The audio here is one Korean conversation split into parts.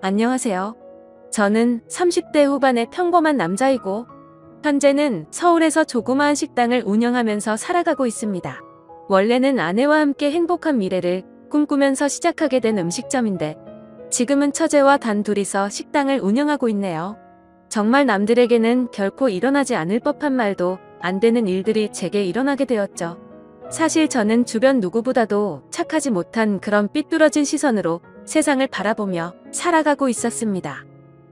안녕하세요. 저는 30대 후반의 평범한 남자이고, 현재는 서울에서 조그마한 식당을 운영하면서 살아가고 있습니다. 원래는 아내와 함께 행복한 미래를 꿈꾸면서 시작하게 된 음식점인데, 지금은 처제와 단둘이서 식당을 운영하고 있네요. 정말 남들에게는 결코 일어나지 않을 법한 말도 안 되는 일들이 제게 일어나게 되었죠. 사실 저는 주변 누구보다도 착하지 못한 그런 삐뚤어진 시선으로 세상을 바라보며 살아가고 있었습니다.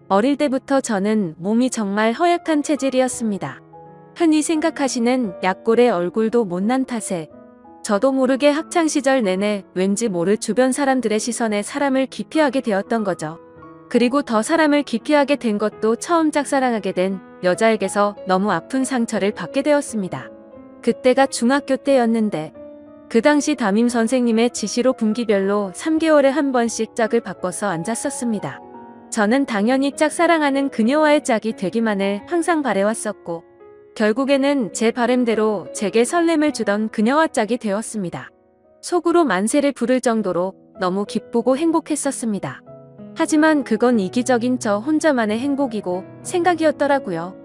어릴 때부터 저는 몸이 정말 허약한 체질이었습니다. 흔히 생각하시는 약골의 얼굴도 못난 탓에 저도 모르게 학창시절 내내 왠지 모를 주변 사람들의 시선에 사람을 기피하게 되었던 거죠. 그리고 더 사람을 기피하게 된 것도 처음 짝사랑하게 된 여자에게서 너무 아픈 상처를 받게 되었습니다. 그때가 중학교 때였는데 그 당시 담임 선생님의 지시로 분기별로 3개월에 한 번씩 짝을 바꿔서 앉았었습니다. 저는 당연히 짝사랑하는 그녀와의 짝이 되기만을 항상 바래왔었고 결국에는 제 바램대로 제게 설렘을 주던 그녀와 짝이 되었습니다. 속으로 만세를 부를 정도로 너무 기쁘고 행복했었습니다. 하지만 그건 이기적인 저 혼자만의 행복이고 생각이었더라고요.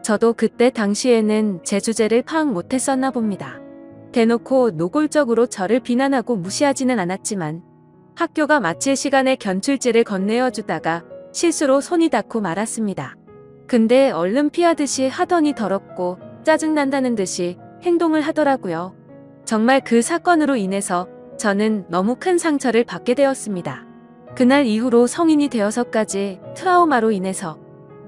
저도 그때 당시에는 제 주제를 파악 못했었나 봅니다. 대놓고 노골적으로 저를 비난하고 무시하지는 않았지만 학교가 마칠 시간에 견출지를 건네어 주다가 실수로 손이 닿고 말았습니다. 근데 얼른 피하듯이 하더니 더럽고 짜증난다는 듯이 행동을 하더라고요. 정말 그 사건으로 인해서 저는 너무 큰 상처를 받게 되었습니다. 그날 이후로 성인이 되어서까지 트라우마로 인해서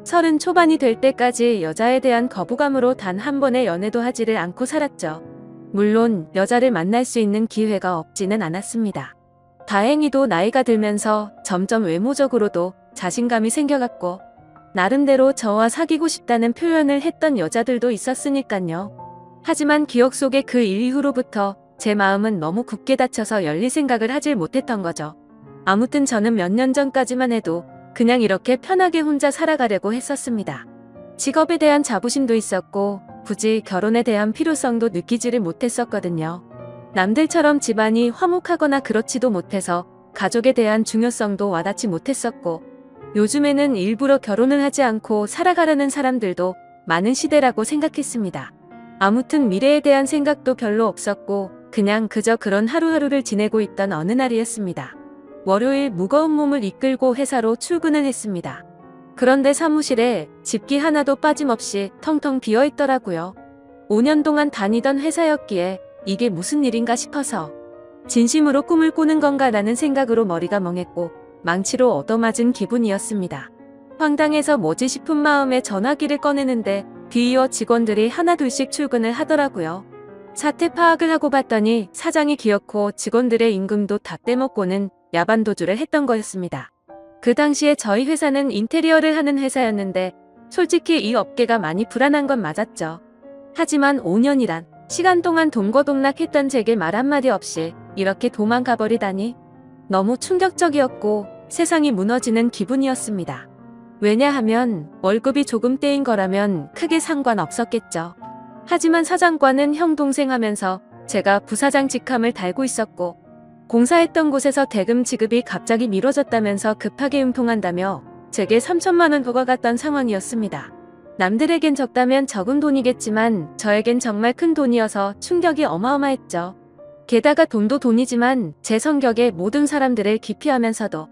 30 초반이 될 때까지 여자에 대한 거부감으로 단 한 번의 연애도 하지를 않고 살았죠. 물론 여자를 만날 수 있는 기회가 없지는 않았습니다. 다행히도 나이가 들면서 점점 외모적으로도 자신감이 생겨갔고 나름대로 저와 사귀고 싶다는 표현을 했던 여자들도 있었으니깐요. 하지만 기억 속의 그 일 이후로부터 제 마음은 너무 굳게 닫혀서 열릴 생각을 하질 못했던 거죠. 아무튼 저는 몇 년 전까지만 해도 그냥 이렇게 편하게 혼자 살아가려고 했었습니다. 직업에 대한 자부심도 있었고 굳이 결혼에 대한 필요성도 느끼지를 못했었거든요. 남들처럼 집안이 화목하거나 그렇지도 못해서 가족에 대한 중요성도 와닿지 못했었고 요즘에는 일부러 결혼을 하지 않고 살아가려는 사람들도 많은 시대라고 생각했습니다. 아무튼 미래에 대한 생각도 별로 없었고 그냥 그저 그런 하루하루를 지내고 있던 어느 날이었습니다. 월요일 무거운 몸을 이끌고 회사로 출근을 했습니다. 그런데 사무실에 집기 하나도 빠짐없이 텅텅 비어 있더라고요. 5년 동안 다니던 회사였기에 이게 무슨 일인가 싶어서 진심으로 꿈을 꾸는 건가라는 생각으로 머리가 멍했고 망치로 얻어맞은 기분이었습니다. 황당해서 뭐지 싶은 마음에 전화기를 꺼내는데 뒤이어 직원들이 하나둘씩 출근을 하더라고요. 사태 파악을 하고 봤더니 사장이 기어코 직원들의 임금도 다 떼먹고는 야반도주를 했던 거였습니다. 그 당시에 저희 회사는 인테리어를 하는 회사였는데 솔직히 이 업계가 많이 불안한 건 맞았죠. 하지만 5년이란 시간 동안 동거동락했던 제게 말 한마디 없이 이렇게 도망가 버리다니 너무 충격적이었고 세상이 무너지는 기분이었습니다. 왜냐하면 월급이 조금 떼인 거라면 크게 상관없었겠죠. 하지만 사장과는 형 동생 하면서 제가 부사장 직함을 달고 있었고 공사했던 곳에서 대금 지급이 갑자기 미뤄졌다면서 급하게 응통한다며 제게 3천만 원 부과갔던 상황이었습니다. 남들에겐 적다면 적은 돈이겠지만 저에겐 정말 큰 돈이어서 충격이 어마어마했죠. 게다가 돈도 돈이지만 제 성격에 모든 사람들을 기피하면서도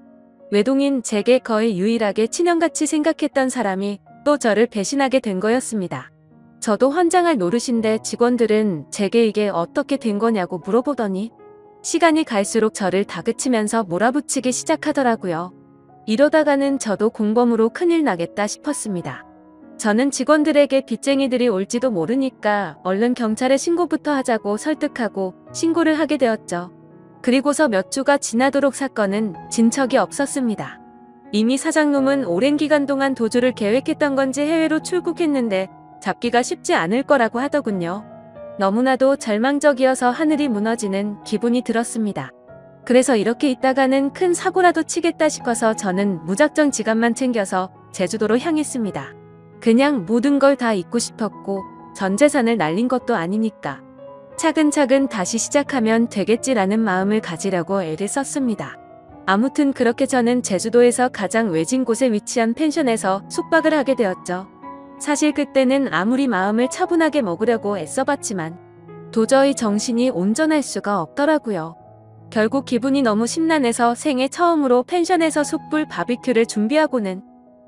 외동인 제게 거의 유일하게 친형같이 생각했던 사람이 또 저를 배신하게 된 거였습니다. 저도 환장할 노릇인데 직원들은 제게 이게 어떻게 된 거냐고 물어보더니 시간이 갈수록 저를 다그치면서 몰아붙이기 시작하더라고요. 이러다가는 저도 공범으로 큰일 나겠다 싶었습니다. 저는 직원들에게 빚쟁이들이 올지도 모르니까 얼른 경찰에 신고부터 하자고 설득하고 신고를 하게 되었죠. 그리고서 몇 주가 지나도록 사건은 진척이 없었습니다. 이미 사장놈은 오랜 기간 동안 도주를 계획했던 건지 해외로 출국했는데 잡기가 쉽지 않을 거라고 하더군요. 너무나도 절망적이어서 하늘이 무너지는 기분이 들었습니다. 그래서 이렇게 있다가는 큰 사고라도 치겠다 싶어서 저는 무작정 지갑만 챙겨서 제주도로 향했습니다. 그냥 모든 걸 다 잊고 싶었고 전 재산을 날린 것도 아니니까 차근차근 다시 시작하면 되겠지라는 마음을 가지려고 애를 썼습니다. 아무튼 그렇게 저는 제주도에서 가장 외진 곳에 위치한 펜션에서 숙박을 하게 되었죠. 사실 그때는 아무리 마음을 차분하게 먹으려고 애써봤지만 도저히 정신이 온전할 수가 없더라고요. 결국 기분이 너무 심란해서 생애 처음으로 펜션에서 숯불 바비큐를 준비하고는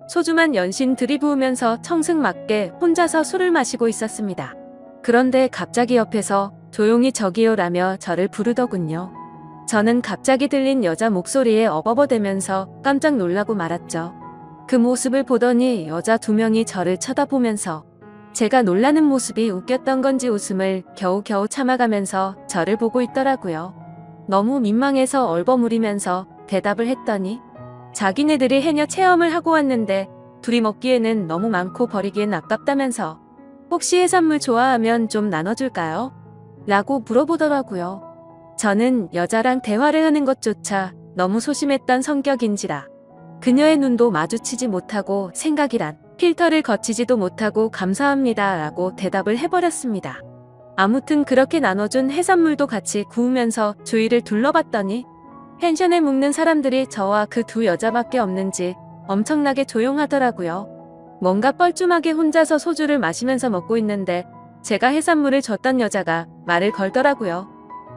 소주만 연신 들이부으면서 청승맞게 혼자서 술을 마시고 있었습니다. 그런데 갑자기 옆에서 조용히 저기요라며 저를 부르더군요. 저는 갑자기 들린 여자 목소리에 어버버대면서 깜짝 놀라고 말았죠. 그 모습을 보더니 여자 2명이 저를 쳐다보면서 제가 놀라는 모습이 웃겼던 건지 웃음을 겨우겨우 참아가면서 저를 보고 있더라고요. 너무 민망해서 얼버무리면서 대답을 했더니 자기네들이 해녀 체험을 하고 왔는데 둘이 먹기에는 너무 많고 버리기엔 아깝다면서 혹시 해산물 좋아하면 좀 나눠줄까요? 라고 물어보더라고요. 저는 여자랑 대화를 하는 것조차 너무 소심했던 성격인지라 그녀의 눈도 마주치지 못하고 생각이란 필터를 거치지도 못하고 감사합니다 라고 대답을 해버렸습니다. 아무튼 그렇게 나눠준 해산물도 같이 구우면서 주위를 둘러봤더니 펜션에 묵는 사람들이 저와 그 2 여자밖에 없는지 엄청나게 조용하더라고요. 뭔가 뻘쭘하게 혼자서 소주를 마시면서 먹고 있는데 제가 해산물을 줬던 여자가 말을 걸더라고요.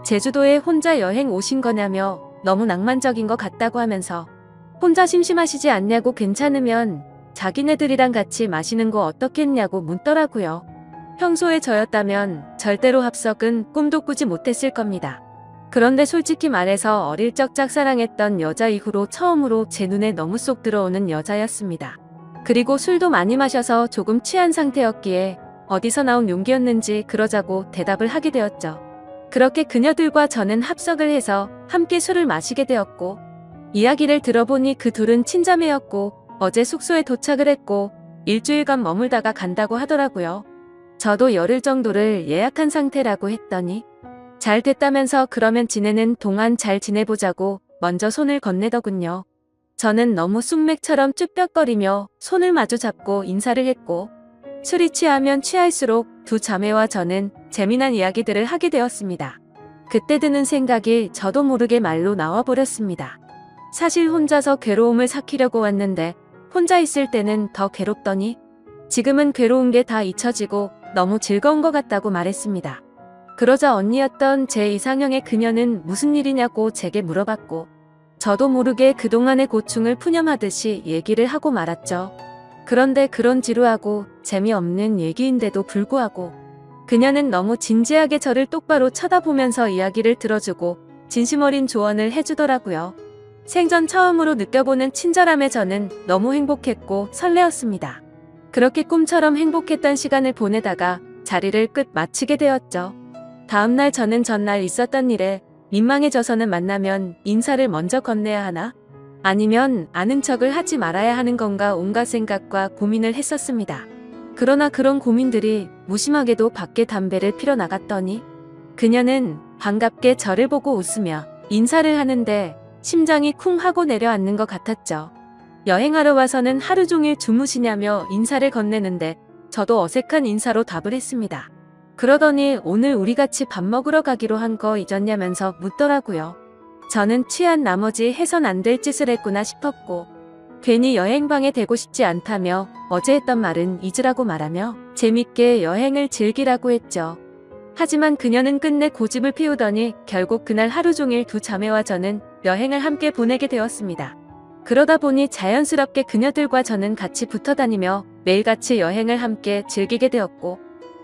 제주도에 혼자 여행 오신 거냐며 너무 낭만적인 것 같다고 하면서 혼자 심심하시지 않냐고 괜찮으면 자기네들이랑 같이 마시는 거 어떻겠냐고 묻더라고요. 평소에 저였다면 절대로 합석은 꿈도 꾸지 못했을 겁니다. 그런데 솔직히 말해서 어릴 적 짝사랑했던 여자 이후로 처음으로 제 눈에 너무 쏙 들어오는 여자였습니다. 그리고 술도 많이 마셔서 조금 취한 상태였기에 어디서 나온 용기였는지 그러자고 대답을 하게 되었죠. 그렇게 그녀들과 저는 합석을 해서 함께 술을 마시게 되었고 이야기를 들어보니 그 둘은 친자매였고 어제 숙소에 도착을 했고 일주일간 머물다가 간다고 하더라고요. 저도 열흘 정도를 예약한 상태라고 했더니 잘 됐다면서 그러면 지내는 동안 잘 지내보자고 먼저 손을 건네더군요. 저는 너무 쑥맥처럼 쭈뼛거리며 손을 마주 잡고 인사를 했고 술이 취하면 취할수록 2 자매와 저는 재미난 이야기들을 하게 되었습니다. 그때 드는 생각이 저도 모르게 말로 나와버렸습니다. 사실 혼자서 괴로움을 삭히려고 왔는데 혼자 있을 때는 더 괴롭더니 지금은 괴로운 게 다 잊혀지고 너무 즐거운 것 같다고 말했습니다. 그러자 언니였던 제 이상형의 그녀는 무슨 일이냐고 제게 물어봤고 저도 모르게 그동안의 고충을 푸념하듯이 얘기를 하고 말았죠. 그런데 그런 지루하고 재미없는 얘기인데도 불구하고 그녀는 너무 진지하게 저를 똑바로 쳐다보면서 이야기를 들어주고 진심 어린 조언을 해주더라고요. 생전 처음으로 느껴보는 친절함에 저는 너무 행복했고 설레었습니다. 그렇게 꿈처럼 행복했던 시간을 보내다가 자리를 끝 마치게 되었죠. 다음날 저는 전날 있었던 일에 민망해져서는 만나면 인사를 먼저 건네야 하나? 아니면 아는 척을 하지 말아야 하는 건가 온갖 생각과 고민을 했었습니다. 그러나 그런 고민들이 무심하게도 밖에 담배를 피러 나갔더니 그녀는 반갑게 저를 보고 웃으며 인사를 하는데 심장이 쿵 하고 내려앉는 것 같았죠. 여행하러 와서는 하루 종일 주무시냐며 인사를 건네는데 저도 어색한 인사로 답을 했습니다. 그러더니 오늘 우리 같이 밥 먹으러 가기로 한 거 잊었냐면서 묻더라고요. 저는 취한 나머지 해선 안 될 짓을 했구나 싶었고 괜히 여행방해 되고 싶지 않다며 어제 했던 말은 잊으라고 말하며 재밌게 여행을 즐기라고 했죠. 하지만 그녀는 끝내 고집을 피우더니 결국 그날 하루 종일 2 자매와 저는 여행을 함께 보내게 되었습니다. 그러다 보니 자연스럽게 그녀들과 저는 같이 붙어 다니며 매일같이 여행을 함께 즐기게 되었고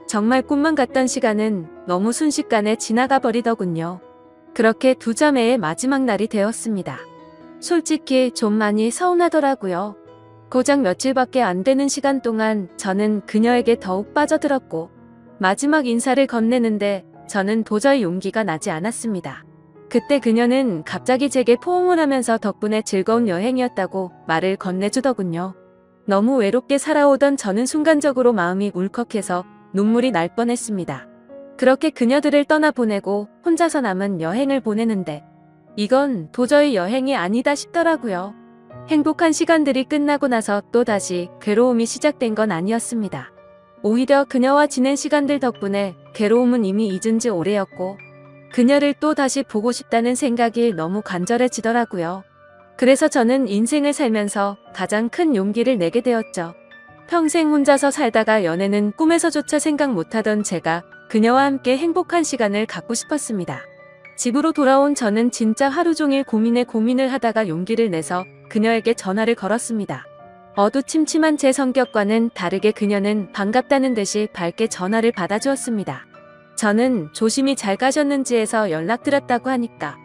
정말 꿈만 같던 시간은 너무 순식간에 지나가 버리더군요. 그렇게 2 자매의 마지막 날이 되었습니다. 솔직히 좀 많이 서운하더라고요. 고작 며칠밖에 안 되는 시간 동안 저는 그녀에게 더욱 빠져들었고 마지막 인사를 건네는데 저는 도저히 용기가 나지 않았습니다. 그때 그녀는 갑자기 제게 포옹을 하면서 덕분에 즐거운 여행이었다고 말을 건네주더군요. 너무 외롭게 살아오던 저는 순간적으로 마음이 울컥해서 눈물이 날 뻔했습니다. 그렇게 그녀들을 떠나보내고 혼자서 남은 여행을 보내는데 이건 도저히 여행이 아니다 싶더라고요. 행복한 시간들이 끝나고 나서 또다시 괴로움이 시작된 건 아니었습니다. 오히려 그녀와 지낸 시간들 덕분에 괴로움은 이미 잊은 지 오래였고 그녀를 또 다시 보고 싶다는 생각이 너무 간절해지더라고요. 그래서 저는 인생을 살면서 가장 큰 용기를 내게 되었죠. 평생 혼자서 살다가 연애는 꿈에서조차 생각 못하던 제가 그녀와 함께 행복한 시간을 갖고 싶었습니다. 집으로 돌아온 저는 진짜 하루 종일 고민을 하다가 용기를 내서 그녀에게 전화를 걸었습니다. 어두침침한 제 성격과는 다르게 그녀는 반갑다는 듯이 밝게 전화를 받아주었습니다. 저는 조심히 잘 가셨는지 해서 연락드렸다고 하니까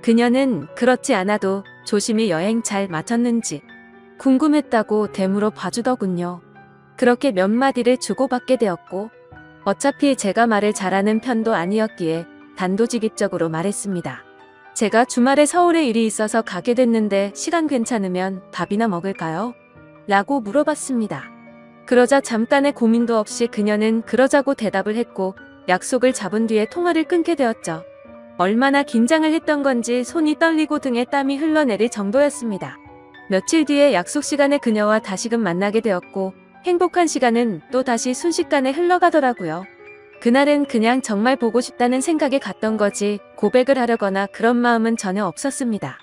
그녀는 그렇지 않아도 조심히 여행 잘 마쳤는지 궁금했다고 되물어 봐주더군요. 그렇게 몇 마디를 주고받게 되었고 어차피 제가 말을 잘하는 편도 아니었기에 단도직입적으로 말했습니다. 제가 주말에 서울에 일이 있어서 가게 됐는데 시간 괜찮으면 밥이나 먹을까요? 라고 물어봤습니다. 그러자 잠깐의 고민도 없이 그녀는 그러자고 대답을 했고 약속을 잡은 뒤에 통화를 끊게 되었죠. 얼마나 긴장을 했던 건지 손이 떨리고 등에 땀이 흘러내릴 정도였습니다. 며칠 뒤에 약속 시간에 그녀와 다시금 만나게 되었고 행복한 시간은 또 다시 순식간에 흘러가더라고요. 그날은 그냥 정말 보고 싶다는 생각에 갔던 거지 고백을 하려거나 그런 마음은 전혀 없었습니다.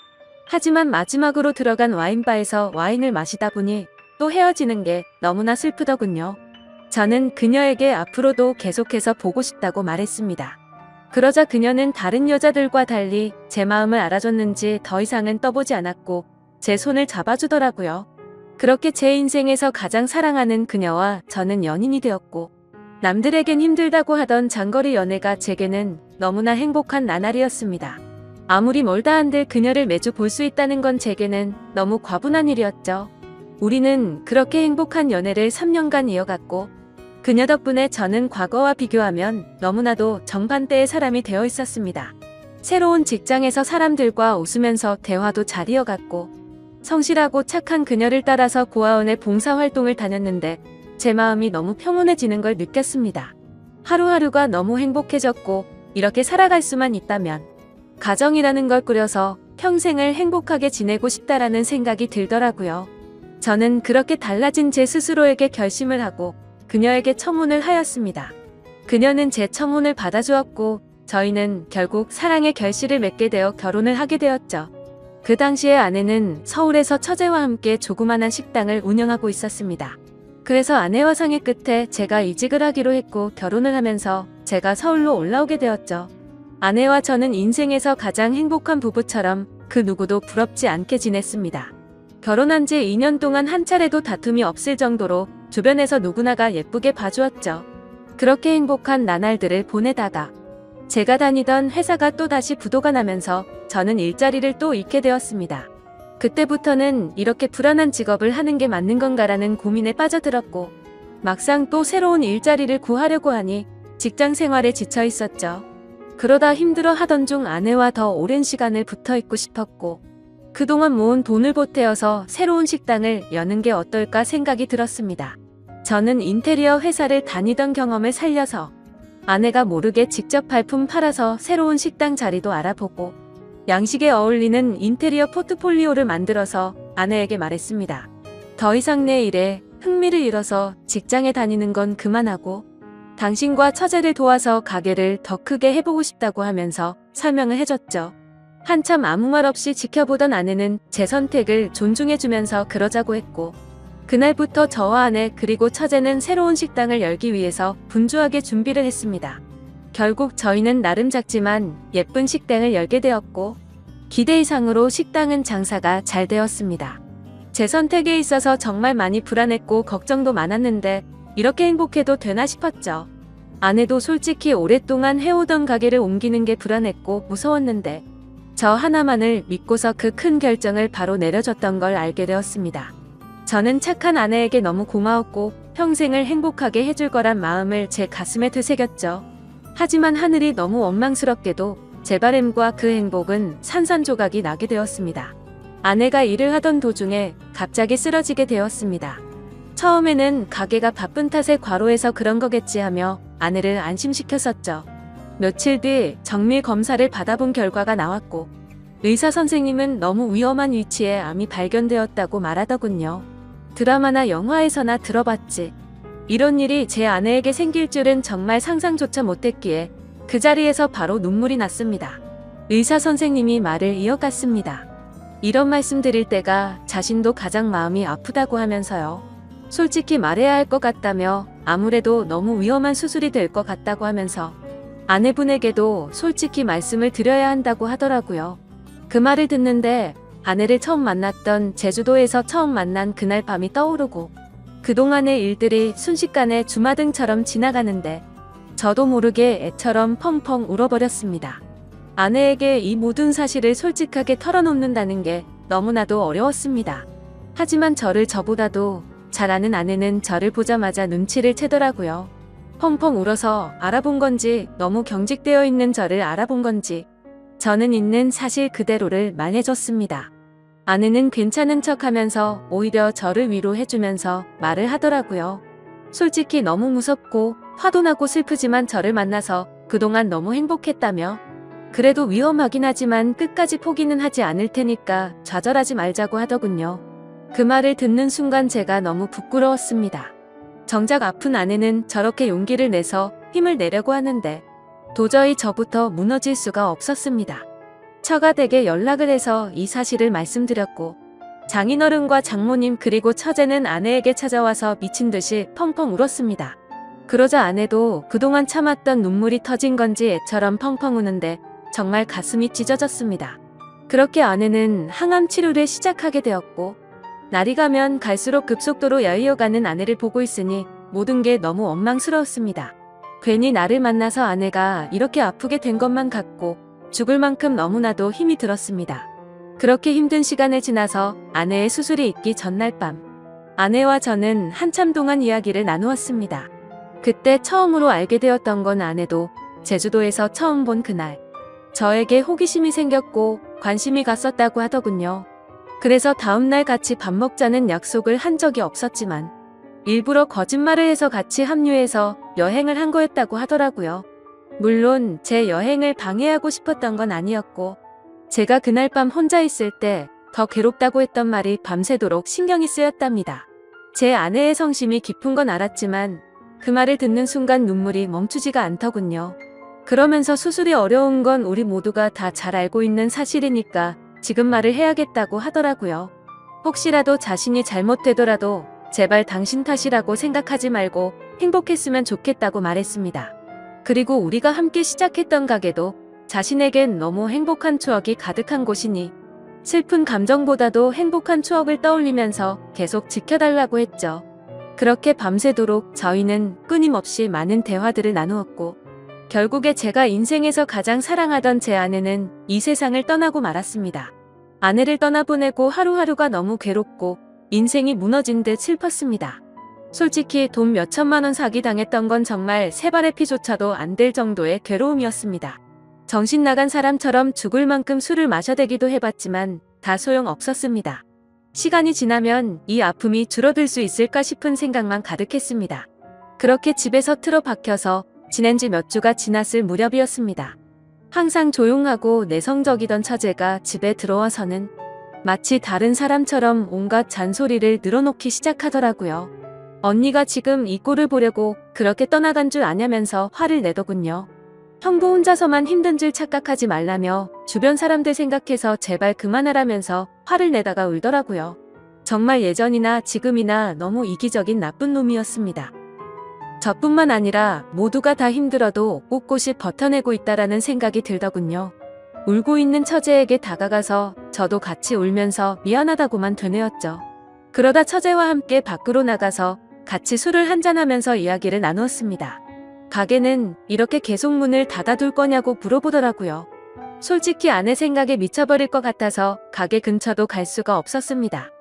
하지만 마지막으로 들어간 와인바에서 와인을 마시다 보니 또 헤어지는 게 너무나 슬프더군요. 저는 그녀에게 앞으로도 계속해서 보고 싶다고 말했습니다. 그러자 그녀는 다른 여자들과 달리 제 마음을 알아줬는지 더 이상은 떠보지 않았고 제 손을 잡아주더라고요. 그렇게 제 인생에서 가장 사랑하는 그녀와 저는 연인이 되었고 남들에겐 힘들다고 하던 장거리 연애가 제게는 너무나 행복한 나날이었습니다. 아무리 멀다 한들 그녀를 매주 볼 수 있다는 건 제게는 너무 과분한 일이었죠. 우리는 그렇게 행복한 연애를 3년간 이어갔고 그녀 덕분에 저는 과거와 비교하면 너무나도 정반대의 사람이 되어 있었습니다. 새로운 직장에서 사람들과 웃으면서 대화도 잘 이어갔고 성실하고 착한 그녀를 따라서 고아원의 봉사활동을 다녔는데 제 마음이 너무 평온해지는 걸 느꼈습니다. 하루하루가 너무 행복해졌고 이렇게 살아갈 수만 있다면 가정이라는 걸 꾸려서 평생을 행복하게 지내고 싶다라는 생각이 들더라고요. 저는 그렇게 달라진 제 스스로에게 결심을 하고 그녀에게 청혼을 하였습니다. 그녀는 제 청혼을 받아주었고 저희는 결국 사랑의 결실을 맺게 되어 결혼을 하게 되었죠. 그 당시에 아내는 서울에서 처제와 함께 조그만한 식당을 운영하고 있었습니다. 그래서 아내와 상의 끝에 제가 이직을 하기로 했고 결혼을 하면서 제가 서울로 올라오게 되었죠. 아내와 저는 인생에서 가장 행복한 부부처럼 그 누구도 부럽지 않게 지냈습니다. 결혼한 지 2년 동안 한 차례도 다툼이 없을 정도로 주변에서 누구나가 예쁘게 봐주었죠. 그렇게 행복한 나날들을 보내다가 제가 다니던 회사가 또다시 부도가 나면서 저는 일자리를 또 잃게 되었습니다. 그때부터는 이렇게 불안한 직업을 하는 게 맞는 건가라는 고민에 빠져들었고 막상 또 새로운 일자리를 구하려고 하니 직장 생활에 지쳐 있었죠. 그러다 힘들어 하던 중 아내와 더 오랜 시간을 붙어 있고 싶었고 그동안 모은 돈을 보태어서 새로운 식당을 여는 게 어떨까 생각이 들었습니다. 저는 인테리어 회사를 다니던 경험을 살려서 아내가 모르게 직접 발품 팔아서 새로운 식당 자리도 알아보고 양식에 어울리는 인테리어 포트폴리오를 만들어서 아내에게 말했습니다. 더 이상 내 일에 흥미를 잃어서 직장에 다니는 건 그만하고 당신과 처제를 도와서 가게를 더 크게 해보고 싶다고 하면서 설명을 해줬죠. 한참 아무 말 없이 지켜보던 아내는 제 선택을 존중해주면서 그러자고 했고 그날부터 저와 아내 그리고 처제는 새로운 식당을 열기 위해서 분주하게 준비를 했습니다. 결국 저희는 나름 작지만 예쁜 식당을 열게 되었고 기대 이상으로 식당은 장사가 잘 되었습니다. 제 선택에 있어서 정말 많이 불안했고 걱정도 많았는데 이렇게 행복해도 되나 싶었죠. 아내도 솔직히 오랫동안 해오던 가게를 옮기는 게 불안했고 무서웠는데 저 하나만을 믿고서 그 큰 결정을 바로 내려줬던 걸 알게 되었습니다. 저는 착한 아내에게 너무 고마웠고 평생을 행복하게 해줄 거란 마음을 제 가슴에 되새겼죠. 하지만 하늘이 너무 원망스럽게도 제 바램과 그 행복은 산산조각이 나게 되었습니다. 아내가 일을 하던 도중에 갑자기 쓰러지게 되었습니다. 처음에는 가게가 바쁜 탓에 과로해서 그런 거겠지 하며 아내를 안심시켰었죠. 며칠 뒤 정밀 검사를 받아본 결과가 나왔고 의사 선생님은 너무 위험한 위치에 암이 발견되었다고 말하더군요. 드라마나 영화에서나 들어봤지. 이런 일이 제 아내에게 생길 줄은 정말 상상조차 못했기에 그 자리에서 바로 눈물이 났습니다. 의사 선생님이 말을 이어갔습니다. 이런 말씀 드릴 때가 자신도 가장 마음이 아프다고 하면서요. 솔직히 말해야 할 것 같다며 아무래도 너무 위험한 수술이 될 것 같다고 하면서 아내분에게도 솔직히 말씀을 드려야 한다고 하더라고요. 그 말을 듣는데 아내를 처음 만났던 제주도에서 처음 만난 그날 밤이 떠오르고 그동안의 일들이 순식간에 주마등처럼 지나가는데 저도 모르게 애처럼 펑펑 울어버렸습니다. 아내에게 이 모든 사실을 솔직하게 털어놓는다는 게 너무나도 어려웠습니다. 하지만 저를 저보다도 잘 아는 아내는 저를 보자마자 눈치를 채더라고요. 펑펑 울어서 알아본 건지 너무 경직되어 있는 저를 알아본 건지 저는 있는 사실 그대로를 말해줬습니다. 아내는 괜찮은 척하면서 오히려 저를 위로해주면서 말을 하더라고요. 솔직히 너무 무섭고 화도 나고 슬프지만 저를 만나서 그동안 너무 행복했다며 그래도 위험하긴 하지만 끝까지 포기는 하지 않을 테니까 좌절하지 말자고 하더군요. 그 말을 듣는 순간 제가 너무 부끄러웠습니다. 정작 아픈 아내는 저렇게 용기를 내서 힘을 내려고 하는데 도저히 저부터 무너질 수가 없었습니다. 처가댁에 연락을 해서 이 사실을 말씀드렸고 장인어른과 장모님 그리고 처제는 아내에게 찾아와서 미친 듯이 펑펑 울었습니다. 그러자 아내도 그동안 참았던 눈물이 터진 건지 애처럼 펑펑 우는데 정말 가슴이 찢어졌습니다. 그렇게 아내는 항암 치료를 시작하게 되었고 날이 가면 갈수록 급속도로 야위어가는 아내를 보고 있으니 모든 게 너무 원망스러웠습니다. 괜히 나를 만나서 아내가 이렇게 아프게 된 것만 같고 죽을 만큼 너무나도 힘이 들었습니다. 그렇게 힘든 시간을 지나서 아내의 수술이 있기 전날 밤 아내와 저는 한참 동안 이야기를 나누었습니다. 그때 처음으로 알게 되었던 건 아내도 제주도에서 처음 본 그날 저에게 호기심이 생겼고 관심이 갔었다고 하더군요. 그래서 다음날 같이 밥 먹자는 약속을 한 적이 없었지만 일부러 거짓말을 해서 같이 합류해서 여행을 한 거였다고 하더라고요. 물론 제 여행을 방해하고 싶었던 건 아니었고 제가 그날 밤 혼자 있을 때 더 괴롭다고 했던 말이 밤새도록 신경이 쓰였답니다. 제 아내의 성심이 깊은 건 알았지만 그 말을 듣는 순간 눈물이 멈추지가 않더군요. 그러면서 수술이 어려운 건 우리 모두가 다 잘 알고 있는 사실이니까 지금 말을 해야겠다고 하더라고요. 혹시라도 자신이 잘못되더라도 제발 당신 탓이라고 생각하지 말고 행복했으면 좋겠다고 말했습니다. 그리고 우리가 함께 시작했던 가게도 자신에겐 너무 행복한 추억이 가득한 곳이니 슬픈 감정보다도 행복한 추억을 떠올리면서 계속 지켜달라고 했죠. 그렇게 밤새도록 저희는 끊임없이 많은 대화들을 나누었고 결국에 제가 인생에서 가장 사랑하던 제 아내는 이 세상을 떠나고 말았습니다. 아내를 떠나보내고 하루하루가 너무 괴롭고 인생이 무너진 듯 슬펐습니다. 솔직히 돈 몇천만 원 사기당했던 건 정말 세 발의 피조차도 안 될 정도의 괴로움이었습니다. 정신 나간 사람처럼 죽을 만큼 술을 마셔대기도 해봤지만 다 소용없었습니다. 시간이 지나면 이 아픔이 줄어들 수 있을까 싶은 생각만 가득했습니다. 그렇게 집에서 틀어박혀서 지낸 지 몇 주가 지났을 무렵이었습니다. 항상 조용하고 내성적이던 처제가 집에 들어와서는 마치 다른 사람처럼 온갖 잔소리를 늘어놓기 시작하더라고요. 언니가 지금 이 꼴을 보려고 그렇게 떠나간 줄 아냐면서 화를 내더군요. 형부 혼자서만 힘든 줄 착각하지 말라며 주변 사람들 생각해서 제발 그만하라면서 화를 내다가 울더라고요. 정말 예전이나 지금이나 너무 이기적인 나쁜 놈이었습니다. 저뿐만 아니라 모두가 다 힘들어도 꿋꿋이 버텨내고 있다라는 생각이 들더군요. 울고 있는 처제에게 다가가서 저도 같이 울면서 미안하다고만 되뇌었죠. 그러다 처제와 함께 밖으로 나가서 같이 술을 한잔하면서 이야기를 나누었습니다. 가게는 이렇게 계속 문을 닫아둘 거냐고 물어보더라고요. 솔직히 아내 생각에 미쳐버릴 것 같아서 가게 근처도 갈 수가 없었습니다.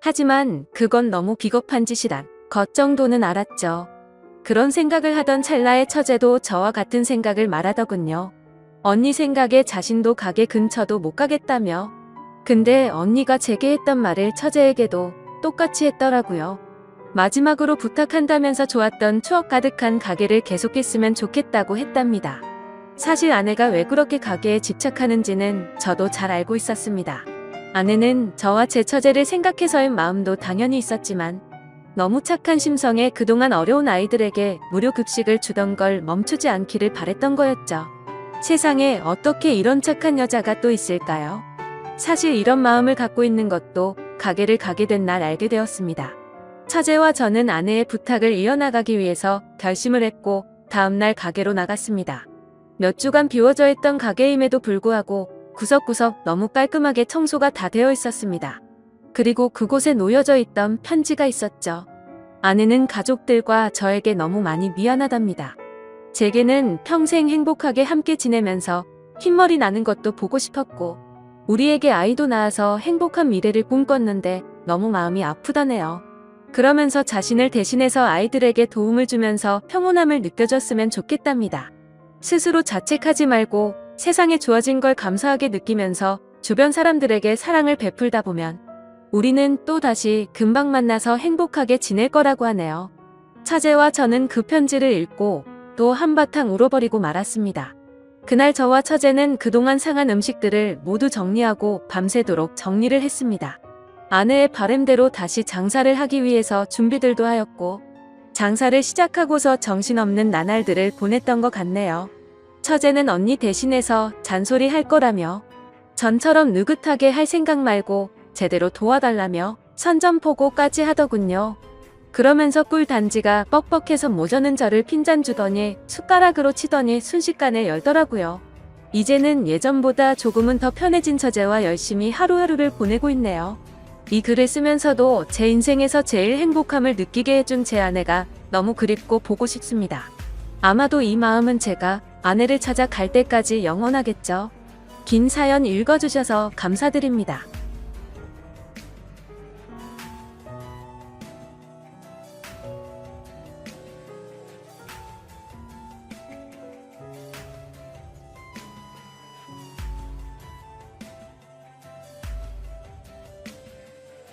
하지만 그건 너무 비겁한 짓이란 것 정도는 알았죠. 그런 생각을 하던 찰나에 처제도 저와 같은 생각을 말하더군요. 언니 생각에 자신도 가게 근처도 못 가겠다며. 근데 언니가 제게 했던 말을 처제에게도 똑같이 했더라고요. 마지막으로 부탁한다면서 좋았던 추억 가득한 가게를 계속했으면 좋겠다고 했답니다. 사실 아내가 왜 그렇게 가게에 집착하는지는 저도 잘 알고 있었습니다. 아내는 저와 제 처제를 생각해서인 마음도 당연히 있었지만 너무 착한 심성에 그동안 어려운 아이들에게 무료 급식을 주던 걸 멈추지 않기를 바랬던 거였죠. 세상에 어떻게 이런 착한 여자가 또 있을까요? 사실 이런 마음을 갖고 있는 것도 가게를 가게 된 날 알게 되었습니다. 처제와 저는 아내의 부탁을 이어나가기 위해서 결심을 했고 다음날 가게로 나갔습니다. 몇 주간 비워져 있던 가게임에도 불구하고 구석구석 너무 깔끔하게 청소가 다 되어 있었습니다. 그리고 그곳에 놓여져 있던 편지가 있었죠. 아내는 가족들과 저에게 너무 많이 미안하답니다. 제게는 평생 행복하게 함께 지내면서 흰머리 나는 것도 보고 싶었고 우리에게 아이도 낳아서 행복한 미래를 꿈꿨는데 너무 마음이 아프다네요. 그러면서 자신을 대신해서 아이들에게 도움을 주면서 평온함을 느껴줬으면 좋겠답니다. 스스로 자책하지 말고 세상에 주어진 걸 감사하게 느끼면서 주변 사람들에게 사랑을 베풀다 보면 우리는 또 다시 금방 만나서 행복하게 지낼 거라고 하네요. 처제와 저는 그 편지를 읽고 또 한바탕 울어버리고 말았습니다. 그날 저와 처제는 그동안 상한 음식들을 모두 정리하고 밤새도록 정리를 했습니다. 아내의 바램대로 다시 장사를 하기 위해서 준비들도 하였고 장사를 시작하고서 정신없는 나날들을 보냈던 것 같네요. 처제는 언니 대신해서 잔소리 할 거라며 전처럼 느긋하게 할 생각 말고 제대로 도와달라며 선전포고까지 하더군요. 그러면서 꿀 단지가 뻑뻑해서 모자는 저를 핀잔 주더니 숟가락으로 치더니 순식간에 열더라고요. 이제는 예전보다 조금은 더 편해진 처제와 열심히 하루하루를 보내고 있네요. 이 글을 쓰면서도 제 인생에서 제일 행복함을 느끼게 해준 제 아내가 너무 그립고 보고 싶습니다. 아마도 이 마음은 제가 아내를 찾아 갈 때까지 영원하겠죠. 긴 사연 읽어주셔서 감사드립니다.